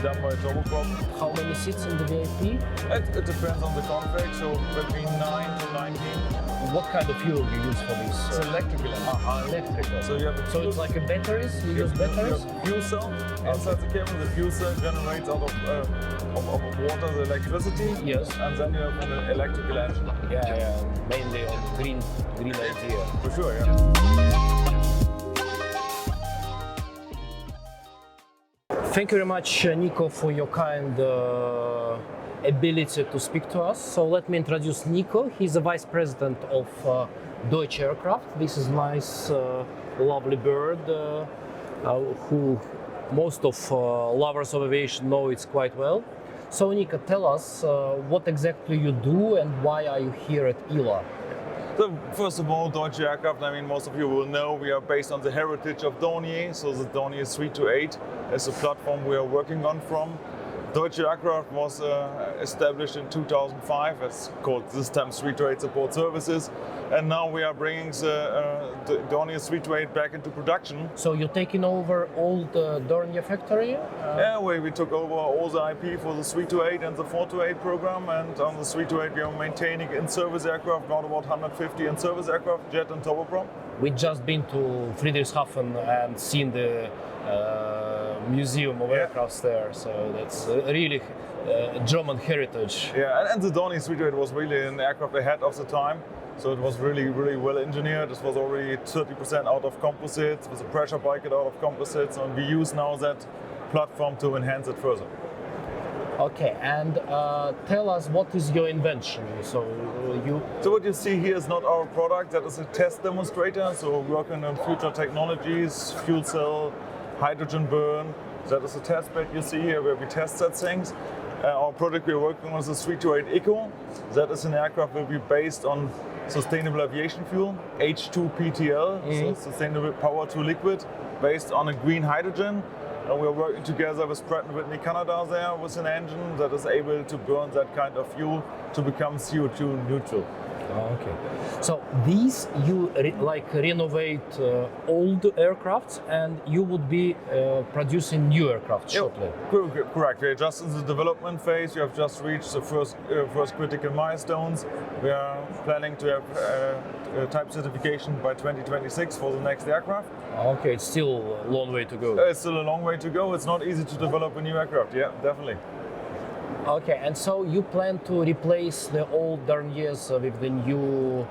done by turboprop. How many seats in the VIP? It depends on the config, so between 9 to 19. What kind of fuel do you use for this? It's electrical. Electrical. So you have a So it's like a batteries? You use batteries? You have fuel cell inside the cabin. The fuel cell generates out of water the electricity. Yes. And then you have an electrical engine. Yeah, mainly on green idea. For sure, yeah. Thank you very much, Nico, for your kind ability to speak to us. So let me introduce Nico. He's the vice president of Deutsche Aircraft. This is nice, lovely bird who most of lovers of aviation know it quite well. So Nico, tell us what exactly you do and why are you here at ILA? So first of all, Deutsche Aircraft, I mean, most of you will know we are based on the heritage of Dornier. So the Dornier 328 is the platform we are working on from. Deutsche Aircraft was established in 2005. It's called this time 328 Support Services. And now we are bringing the Dornier 328 back into production. So you're taking over all the Dornier factory? Yeah, we took over all the IP for the 328 and the 428 program. And on the 328 we are maintaining in-service aircraft, about 150 in-service aircraft, jet and turboprop. We just been to Friedrichshafen and seen the museum of aircrafts there, so that's really German heritage. Yeah, and the Dornier 328 was really an aircraft ahead of the time, so it was really well engineered. It was already 30% out of composites, with a pressure bucket out of composites, and we use now that platform to enhance it further. Okay, and tell us what is your invention? So what you see here is not our product, that is a test demonstrator, so we're working on future technologies, fuel cell, hydrogen burn. That is a test bed you see here where we test that things. Our product we're working on is the 328 Eco. That is an aircraft will be based on sustainable aviation fuel, H2PTL, so sustainable power to liquid, based on a green hydrogen. And we're working together with Pratt & Whitney Canada there with an engine that is able to burn that kind of fuel to become CO2 neutral. Okay. So these you renovate old aircrafts and you would be producing new aircraft shortly? Correct. We are just in the development phase. We have just reached the first critical milestones. We are planning to have type certification by 2026 for the next aircraft. Okay, it's still a long way to go. It's still a long way to go. It's not easy to develop a new aircraft. Yeah, definitely. Okay, and so you plan to replace the old Dorniers with the new,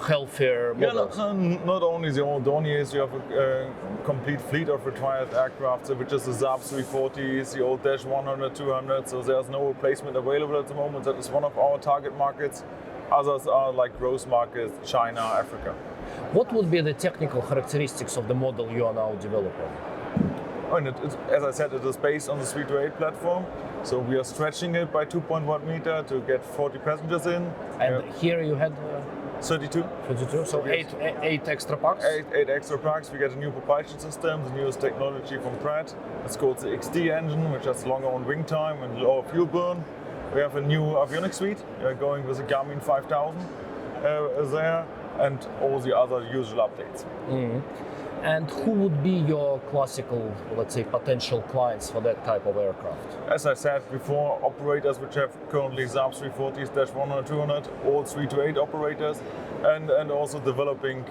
healthier models? Yeah, not only the old Dorniers, you have a complete fleet of retired aircraft, which is the Saab 340s, the old Dash 100, 200, so there's no replacement available at the moment. That is one of our target markets. Others are like growth markets, China, Africa. What would be the technical characteristics of the model you are now developing? And as I said, it is based on the 328 platform. So we are stretching it by 2.1 meter to get 40 passengers in. And here you had 32. 32, so eight extra packs? Eight extra packs. We get a new propulsion system, the newest technology from Pratt. It's called the XD engine, which has longer on wing time and lower fuel burn. We have a new avionics suite. We're going with a Garmin 5000 there, and all the other usual updates. Mm-hmm. And who would be your classical, let's say, potential clients for that type of aircraft? As I said before, operators which have currently Saab 340s, Dash 100, 200, all 328 operators, and also developing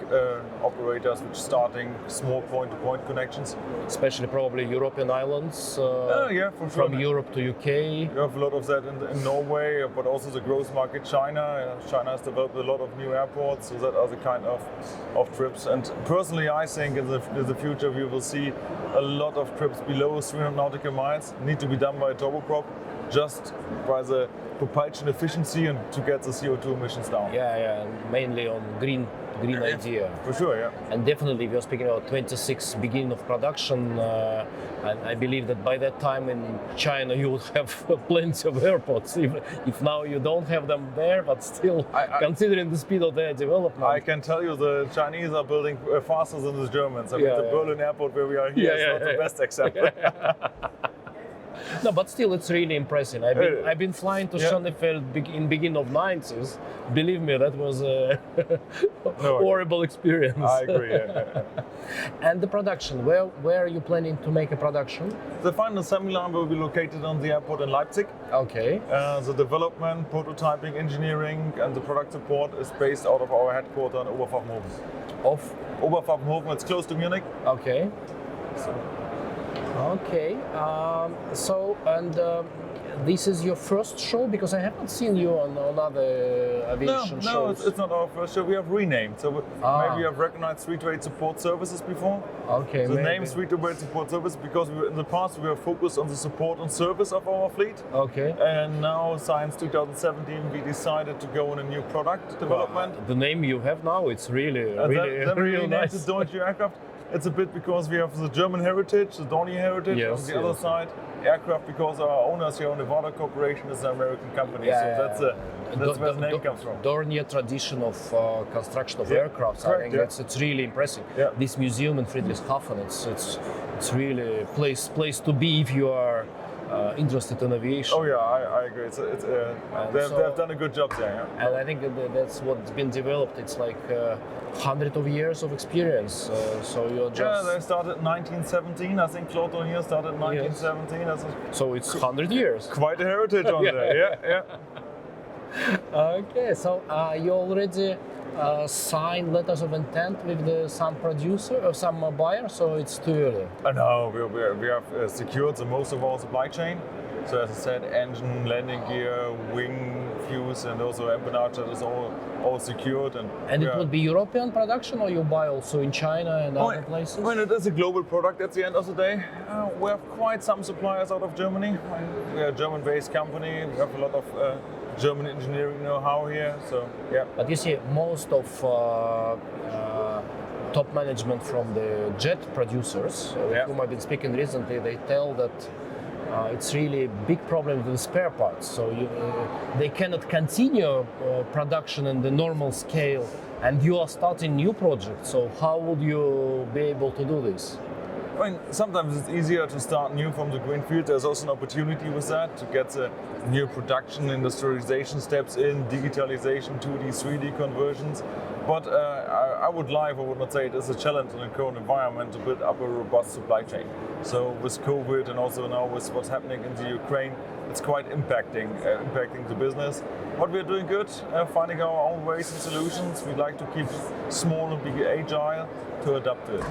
operators which starting small point-to-point connections. Especially probably European islands, yeah, for sure. From Europe to UK. You have a lot of that in Norway, but also the growth market China. China has developed a lot of new airports, so that are the kind of trips. And personally, I think in the future we will see a lot of trips below 300 nautical miles need to be done by a turboprop, just by the propulsion efficiency and to get the CO2 emissions down. Yeah, mainly on green idea. For sure, yeah. And definitely we are speaking about 26 beginning of production, and I believe that by that time in China you would have plenty of airports, if now you don't have them there, but still considering the speed of their development. I can tell you the Chinese are building faster than the Germans. I mean, the Berlin airport where we are here is not the best example. No, but still, it's really impressive. I've been flying to Schönefeld in beginning of 90s. Believe me, that was a horrible experience. I agree. And the production, where are you planning to make a production? The final assembly line will be located on the airport in Leipzig. Okay. The development, prototyping, engineering, and the product support is based out of our headquarters in Oberpfaffenhofen. Oberpfaffenhofen, it's close to Munich. Okay. Okay. This is your first show, because I haven't seen you on other aviation shows. No, it's not our first show. We have renamed. So maybe you have recognized Street-Rate Support Services before. Okay. The name Street-Rate Support Service because in the past we were focused on the support and service of our fleet. Okay. And now, since 2017, we decided to go on a new product development. The name you have now, it's really nice. It's Deutsche Aircraft. It's a bit because we have the German heritage, the Dornier heritage. Yes, on the other side, Aircraft, because our owners here on Nevada Corporation is an American company. That's where the name comes from. Dornier tradition of construction of aircraft. I think it's really impressive. Yeah. This museum in Friedrichshafen, it's really a place to be if you are interested in aviation. Oh yeah, I agree. They've done a good job there. Yeah. And I think that's what's been developed. It's like hundreds of years of experience. So you're just... Yeah, they started in 1917. I think Claude Dornier started in 1917. Yes. So it's 100 years. Quite a heritage on there. Yeah. Okay, so you already signed letters of intent with some producer or some buyer, so it's too early. No, we have secured the most of our supply chain. So as I said, engine, landing gear, wing, fuse, and also empennage, that is all secured. And it would be European production, or you buy also in China and other places? Well, it is a global product at the end of the day. We have quite some suppliers out of Germany. We are a German-based company. We have a lot of German engineering know-how here. So yeah. But you see, most of top management from the jet producers with whom I've been speaking recently, they tell that it's really a big problem with the spare parts. So they cannot continue production in the normal scale, and you are starting new projects. So how would you be able to do this? I mean, sometimes it's easier to start new from the green field. There's also an opportunity with that to get the new production, industrialization steps in, digitalization, 2D, 3D conversions. But I would not say it is a challenge in the current environment to build up a robust supply chain. So with COVID and also now with what's happening in the Ukraine, it's quite impacting the business. But we're doing good, finding our own ways and solutions. We like to keep small and be agile to adapt to it.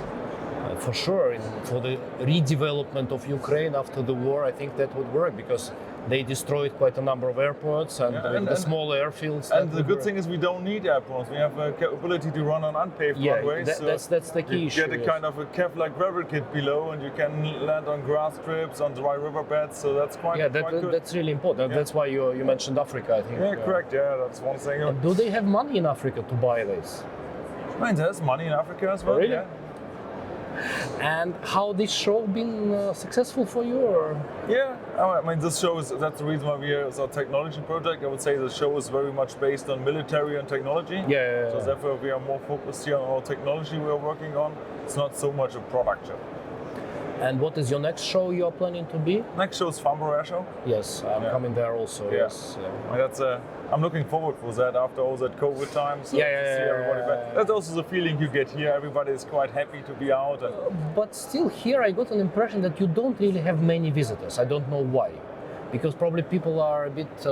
For sure, for the redevelopment of Ukraine after the war, I think that would work, because they destroyed quite a number of airports and the small airfields. And the good thing is we don't need airports. We have a capability to run on unpaved runways. That's the key issue. You get a kind of a Kevlar gravel kit below, and you can land on grass strips, on dry riverbeds. So that's quite good. That's really important. That's why you mentioned Africa, I think. Yeah, correct. Yeah, that's one thing. And do they have money in Africa to buy this? I mean, there's money in Africa as well. Really? Yeah. And how this show been successful for you? Or? Yeah, I mean, that's the reason why we are a technology project. I would say the show is very much based on military and technology. Yeah. So therefore we are more focused here on our technology we are working on. It's not so much a product show. And what is your next show you are planning to be? Next show is Farnborough Air Show. Yes, I'm coming there also. Yeah. Yes. That's I'm looking forward for that after all that COVID time. So to see everybody back. That's also the feeling you get here. Everybody is quite happy to be out. But still, here I got an impression that you don't really have many visitors. I don't know why, because probably people are a bit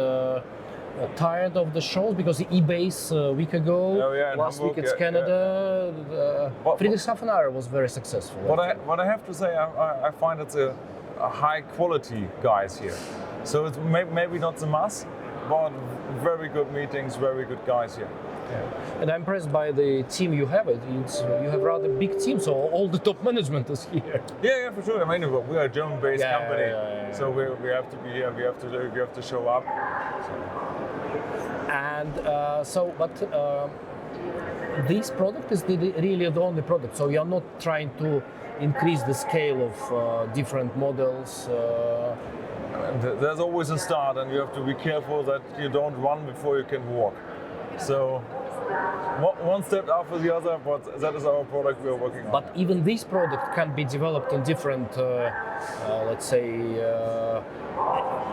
tired of the shows, because the eBay's a week ago. Last Hamburg, week it's Canada. Friedrichshafen area was very successful. What I have to say, I find it's a high quality guys here. So it's maybe not the mass, but very good meetings, very good guys here. Yeah. And I'm impressed by the team you have. You have rather big team, so all the top management is here. Yeah, for sure. I mean, we are a German-based company, so we have to be here. We have to show up. And this product is really the only product. So you are not trying to increase the scale of different models. There's always a start, and you have to be careful that you don't run before you can walk. So One step after the other, but that is our product we are working on. But even this product can be developed in different, let's say,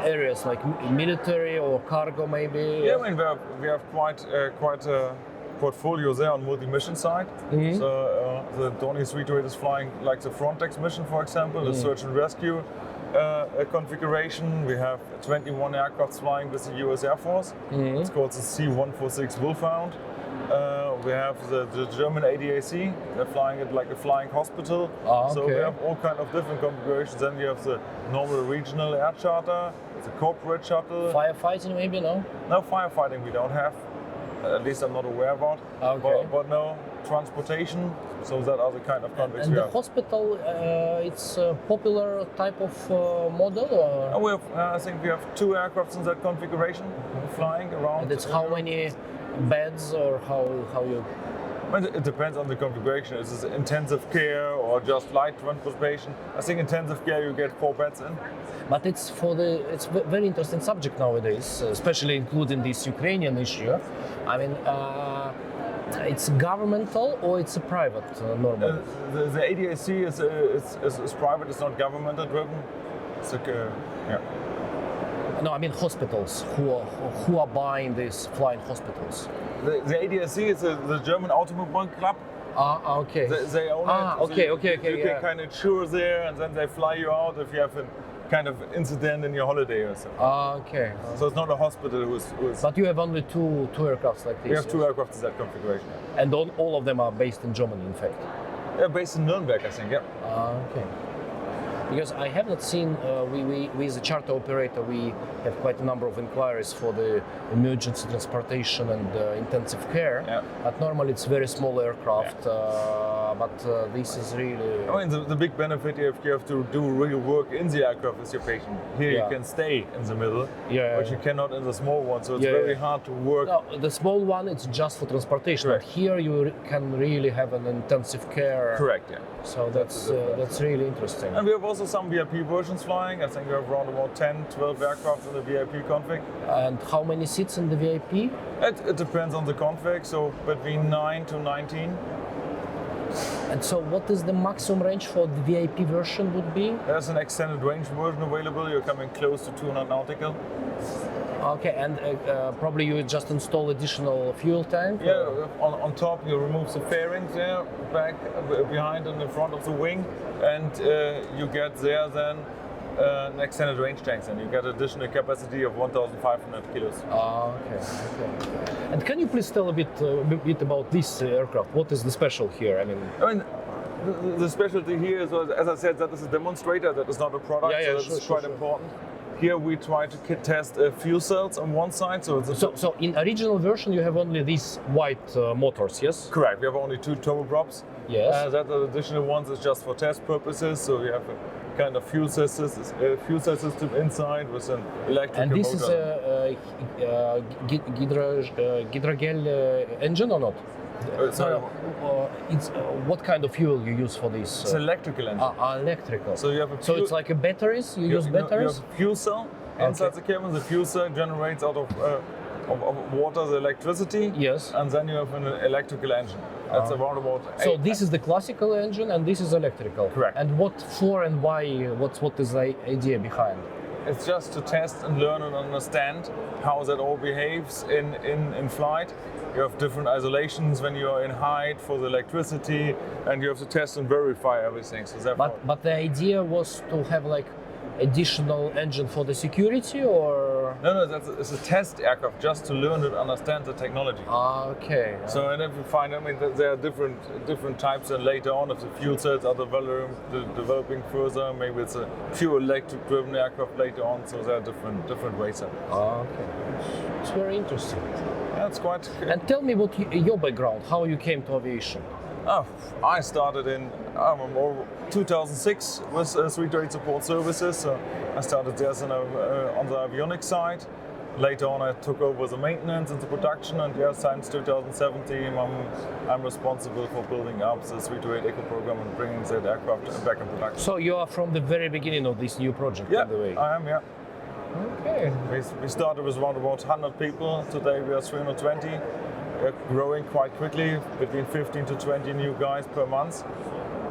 areas like military or cargo, maybe. Yeah, I mean we have quite a portfolio there on multi-mission side. So the Dornier 328 is flying like the Frontex mission, for example, the search and rescue configuration. We have 21 aircrafts flying with the US Air Force. It's called the C-146 Wolfhound. We have the German ADAC. They're flying it like a flying hospital. So we have all kind of different configurations. Then you have the normal regional air charter, the corporate shuttle. Firefighting, maybe, no? No firefighting we don't have. At least I'm not aware about. But no transportation. So that are the kind of conflicts and we the have. hospital, it's a popular type of model? Or? And we have, I think we have 2 aircrafts in that configuration flying around. And it's how many beds or how you? Well, it depends on the configuration. Is it intensive care or just light transportation? I think intensive care you get 4 beds in. But it's it's a very interesting subject nowadays, especially including this Ukrainian issue. I mean, it's governmental or it's a private normally? The ADAC is private. It's not governmental driven. It's like yeah. No, I mean hospitals. Who are buying these flying hospitals? The ADAC is the German Automobile Club. Okay. They own it. Okay. You can kind of insure there, and then they fly you out if you have a kind of incident in your holiday or so. Okay. So it's not a hospital who's. But you have only two aircrafts like this. We have 2 aircraft in that configuration. And all of them are based in Germany, in fact. They're based in Nuremberg, I think. Yeah. Okay. Because I have not seen, we as a charter operator, we have quite a number of inquiries for the emergency transportation and intensive care. Yeah. But normally it's very small aircraft. But this is really. I mean, the big benefit if you have to do real work in the aircraft with your patient. Here you can stay in the middle, but you cannot in the small one. So it's very hard to work. No, the small one it's just for transportation. Correct. But here you can really have an intensive care. Correct. Yeah. So that's really interesting. And we have also some VIP versions flying. I think we have around about 10, 12 aircraft in the VIP config. And how many seats in the VIP? It depends on the config. So between 9 to 19. And so what is the maximum range for the VIP version would be? There's an extended range version available. You're coming close to 200 nautical. Okay, and probably you just install additional fuel tank? Yeah, on top you remove the fairings there, back, behind and in front of the wing, and you get there then an extended range tanks, and you get additional capacity of 1,500 kilos. Okay. And can you please tell a bit about this aircraft? What is the special here? I mean, the specialty here is, as I said, that is a demonstrator. That is not a product. So that's quite important. Here we try to test fuel cells on one side. So in original version you have only these white motors, yes? Correct. We have only 2 turboprops. Yes. That the additional ones is just for test purposes. So we have a kind of fuel cell system inside with an electric motor. And this is a hydrogel engine or not? It's what kind of fuel you use for this? It's electrical engine. Electrical. So you have so it's like a batteries. You use batteries. You have a fuel cell inside the cabin. The fuel cell generates out of water the electricity. Yes. And then you have an electrical engine. That's around about. So this is the classical engine, and this is electrical. Correct. And what for and why? What is the idea behind? It's just to test and learn and understand how that all behaves in flight. You have different isolations when you're in height for the electricity, and you have to test and verify everything. So therefore, but the idea was to have like additional engine for the security, or no, it's a test aircraft just to learn and understand the technology. Okay. So and if you find, I mean, there are different types, and later on, if the fuel cells are developing further, maybe it's a pure electric-driven aircraft later on. So there are different ways. Okay. It's very interesting. Yeah, it's quite. And tell me about your background, how you came to aviation. I started in 2006 with 328 Support Services. So I started there on the avionics side. Later on, I took over the maintenance and the production, and since 2017, I'm responsible for building up the 328 Eco program and bringing that aircraft back in production. So you are from the very beginning of this new project, by the way? I am, yeah. Okay. We started with around about 100 people. Today we are 320. We're growing quite quickly, between 15 to 20 new guys per month.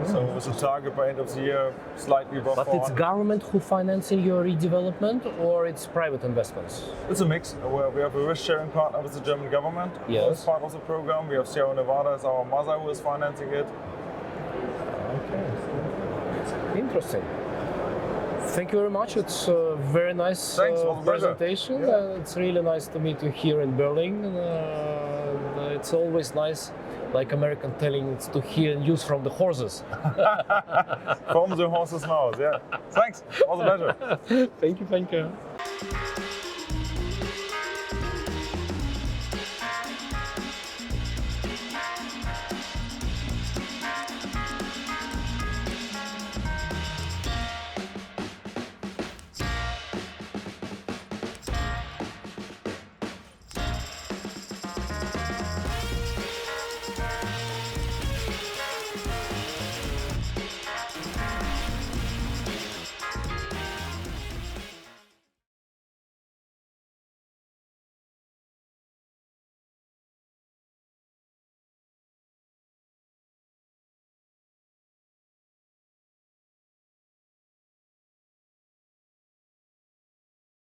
So with a target by end of the year, slightly above But 400. it's government who financing your redevelopment, or it's private investments? It's a mix. We have a risk-sharing partner with the German government. Yes. As part of the program, we have Sierra Nevada as our mother who is financing it. Okay. Interesting. Thank you very much. It's a very nice Thanks, it was a pleasure. presentation. Yeah. It's really nice to meet you here in Berlin. It's always nice, like American telling, to hear news from the horses. From the horse's mouth, yeah. Thanks, it was a pleasure. Thank you.